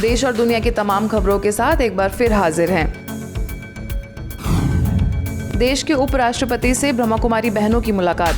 देश और दुनिया की तमाम खबरों के साथ एक बार फिर हाजिर हैं। देश के उपराष्ट्रपति से ब्रह्मा कुमारी बहनों की मुलाकात।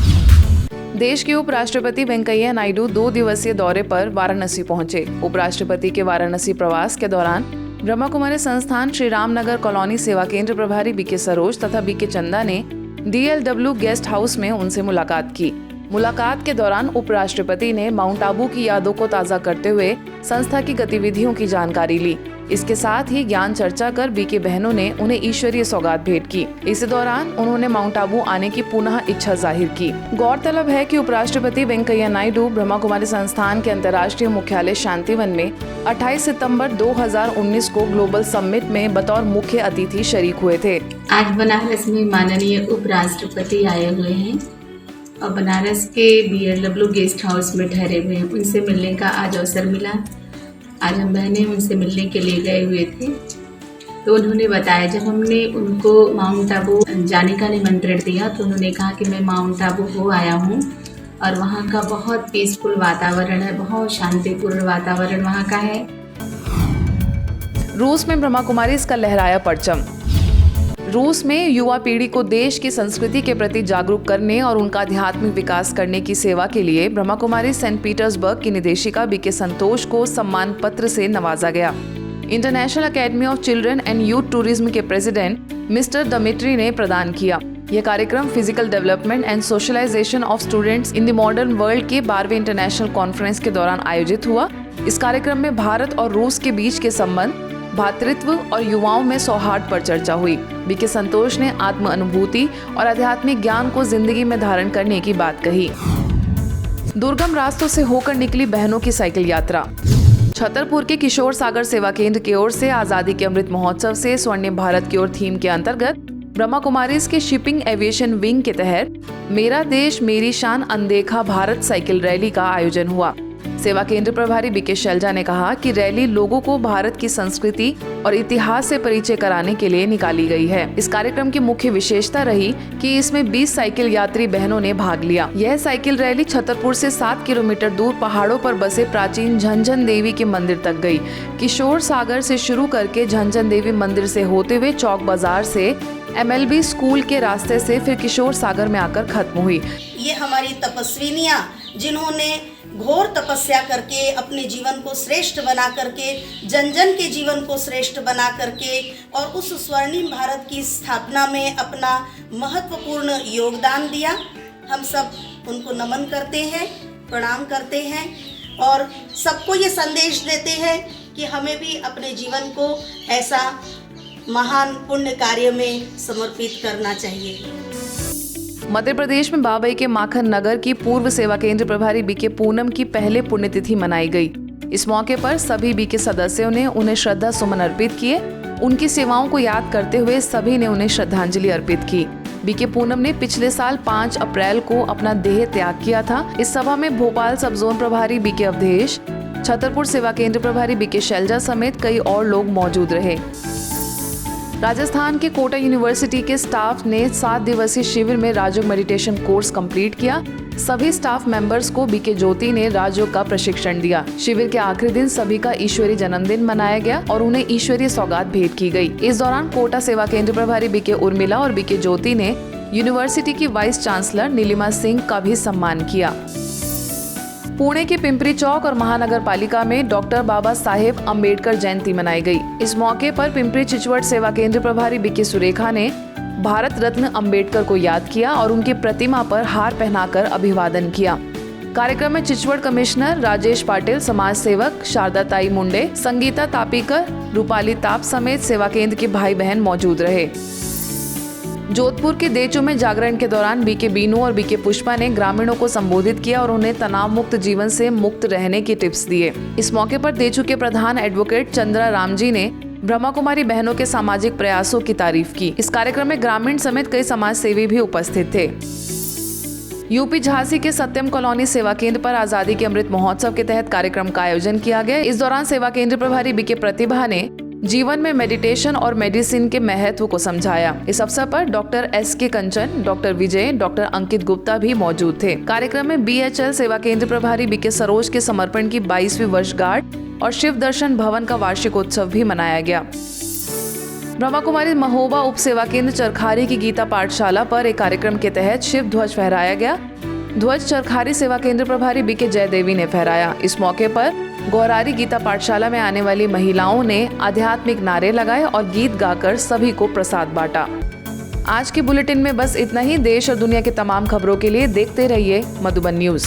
देश के उपराष्ट्रपति वेंकैया नायडू 2 दिवसीय दौरे पर वाराणसी पहुंचे। उपराष्ट्रपति के वाराणसी प्रवास के दौरान ब्रह्मा कुमारी संस्थान श्री रामनगर कॉलोनी सेवा केंद्र प्रभारी बीके सरोज तथा बीके चंदा ने DLW गेस्ट हाउस में उनसे मुलाकात की। मुलाकात के दौरान उपराष्ट्रपति ने माउंट आबू की यादों को ताज़ा करते हुए संस्था की गतिविधियों की जानकारी ली। इसके साथ ही ज्ञान चर्चा कर बीके बहनों ने उन्हें ईश्वरीय सौगात भेंट की। इस दौरान उन्होंने माउंट आबू आने की पुनः इच्छा जाहिर की। गौरतलब है कि उपराष्ट्रपति वेंकैया नायडू ब्रह्मा कुमारी संस्थान के अंतर्राष्ट्रीय मुख्यालय शांतिवन में 28 सितंबर 2019 को ग्लोबल समिट में बतौर मुख्य अतिथि शरीक हुए थे। आज बनारस में माननीय उपराष्ट्रपति आए हुए हैं और बनारस के DLW गेस्ट हाउस में ठहरे हुए हैं। उनसे मिलने का आज अवसर मिला। आज हम बहनें उनसे मिलने के लिए गए हुए थे, तो उन्होंने बताया, जब हमने उनको माउंट आबू जाने का निमंत्रण दिया तो उन्होंने कहा कि मैं माउंट आबू हो आया हूँ और वहाँ का बहुत पीसफुल वातावरण है, बहुत शांतिपूर्ण वातावरण वहाँ का है। रूस में ब्रह्मा कुमारी इसका लहराया परचम। रूस में युवा पीढ़ी को देश की संस्कृति के प्रति जागरूक करने और उनका आध्यात्मिक विकास करने की सेवा के लिए ब्रह्मा कुमारी सेंट पीटर्सबर्ग की निदेशिका बीके संतोष को सम्मान पत्र से नवाजा गया। International academy of children and youth tourism के प्रेसिडेंट मिस्टर दमित्री ने प्रदान किया। यह कार्यक्रम physical development and socialisation of students in the modern world के 12वें इंटरनेशनल कॉन्फ्रेंस के दौरान आयोजित हुआ। इस कार्यक्रम में भारत और रूस के बीच के संबंध, भातृत्व और युवाओं में सौहार्द पर चर्चा हुई। बीके संतोष ने आत्म अनुभूति और आध्यात्मिक ज्ञान को जिंदगी में धारण करने की बात कही। दुर्गम रास्तों से होकर निकली बहनों की साइकिल यात्रा। छतरपुर के किशोर सागर सेवा केंद्र की ओर से आजादी के अमृत महोत्सव से स्वर्णिम भारत की ओर थीम के अंतर्गत ब्रह्मा कुमारीज के शिपिंग एविएशन विंग के तहत मेरा देश मेरी शान अनदेखा भारत साइकिल रैली का आयोजन हुआ। सेवा केंद्र प्रभारी बीके शैलजा ने कहा कि रैली लोगों को भारत की संस्कृति और इतिहास से परिचय कराने के लिए निकाली गई है। इस कार्यक्रम की मुख्य विशेषता रही कि इसमें 20 साइकिल यात्री बहनों ने भाग लिया। यह साइकिल रैली छतरपुर से 7 किलोमीटर दूर पहाड़ों पर बसे प्राचीन झंझन देवी के मंदिर तक गई। किशोर सागर से शुरू करके झंझन देवी मंदिर से होते हुए चौक बाजार से MLB स्कूल के रास्ते से फिर किशोर सागर में आकर खत्म हुई। ये हमारी तपस्विनियाँ जिन्होंने घोर तपस्या करके अपने जीवन को श्रेष्ठ बना करके, जन जन के जीवन को श्रेष्ठ बना करके और उस स्वर्णिम भारत की स्थापना में अपना महत्वपूर्ण योगदान दिया। हम सब उनको नमन करते हैं, प्रणाम करते हैं और सबको ये संदेश देते हैं कि हमें भी अपने जीवन को ऐसा महान पुण्य कार्य में समर्पित करना चाहिए। मध्य प्रदेश में बाबई के माखन नगर की पूर्व सेवा केंद्र प्रभारी बीके पूनम की पहले पुण्यतिथि मनाई गई। इस मौके पर सभी बीके सदस्यों ने उन्हें श्रद्धा सुमन अर्पित किए। उनकी सेवाओं को याद करते हुए सभी ने उन्हें श्रद्धांजलि अर्पित की। बीके पूनम ने पिछले साल 5 अप्रैल को अपना देह त्याग किया था। इस सभा में भोपाल सब जोन प्रभारी बीके अवधेश, छतरपुर सेवा केंद्र प्रभारी बीके शैलजा समेत कई और लोग मौजूद रहे। राजस्थान के कोटा यूनिवर्सिटी के स्टाफ ने 7 दिवसीय शिविर में राजयोग मेडिटेशन कोर्स कंप्लीट किया। सभी स्टाफ मेंबर्स को बीके ज्योति ने राजयोग का प्रशिक्षण दिया। शिविर के आखिरी दिन सभी का ईश्वरीय जन्मदिन मनाया गया और उन्हें ईश्वरीय सौगात भेंट की गई। इस दौरान कोटा सेवा केंद्र प्रभारी बीके उर्मिला और बीके ज्योति ने यूनिवर्सिटी की वाइस चांसलर नीलिमा सिंह का भी सम्मान किया। पुणे के पिंपरी चौक और महानगर पालिका में डॉक्टर बाबा साहेब अम्बेडकर जयंती मनाई गई। इस मौके पर पिंपरी चिचवट सेवा केंद्र प्रभारी बीके सुरेखा ने भारत रत्न अम्बेडकर को याद किया और उनकी प्रतिमा पर हार पहनाकर अभिवादन किया। कार्यक्रम में चिचवट कमिश्नर राजेश पाटिल, समाज सेवक शारदा ताई मुंडे, संगीता तापीकर, रूपाली ताप समेत सेवा केंद्र के भाई बहन मौजूद रहे। जोधपुर के देचू में जागरण के दौरान बीके बीनू और बीके पुष्पा ने ग्रामीणों को संबोधित किया और उन्हें तनाव मुक्त जीवन से मुक्त रहने की टिप्स दिए। इस मौके पर देचू के प्रधान एडवोकेट चंद्रा रामजी ने ब्रह्मा कुमारी बहनों के सामाजिक प्रयासों की तारीफ की। इस कार्यक्रम में ग्रामीण समेत कई समाज सेवी भी उपस्थित थे। यूपी झांसी के सत्यम कॉलोनी सेवा केंद्र पर आजादी के अमृत महोत्सव के तहत कार्यक्रम का आयोजन किया गया। इस दौरान सेवा केंद्र प्रभारी बीके प्रतिभा ने जीवन में मेडिटेशन और मेडिसिन के महत्व को समझाया। इस अवसर पर डॉक्टर SK कंचन, डॉक्टर विजय, डॉक्टर अंकित गुप्ता भी मौजूद थे। कार्यक्रम में BHL सेवा केंद्र प्रभारी बीके सरोज के समर्पण की 22वीं वर्षगांठ और शिव दर्शन भवन का वार्षिक उत्सव भी मनाया गया। ब्रह्मा कुमारी महोबा उप सेवा केंद्र चरखारी की गीता पाठशाला पर एक कार्यक्रम के तहत शिव ध्वज फहराया गया। ध्वज चरखारी सेवा केंद्र प्रभारी बीके जयदेवी ने फहराया। इस मौके पर गौरारी गीता पाठशाला में आने वाली महिलाओं ने आध्यात्मिक नारे लगाए और गीत गाकर सभी को प्रसाद बांटा। आज के बुलेटिन में बस इतना ही। देश और दुनिया के तमाम खबरों के लिए देखते रहिए मधुबन न्यूज़।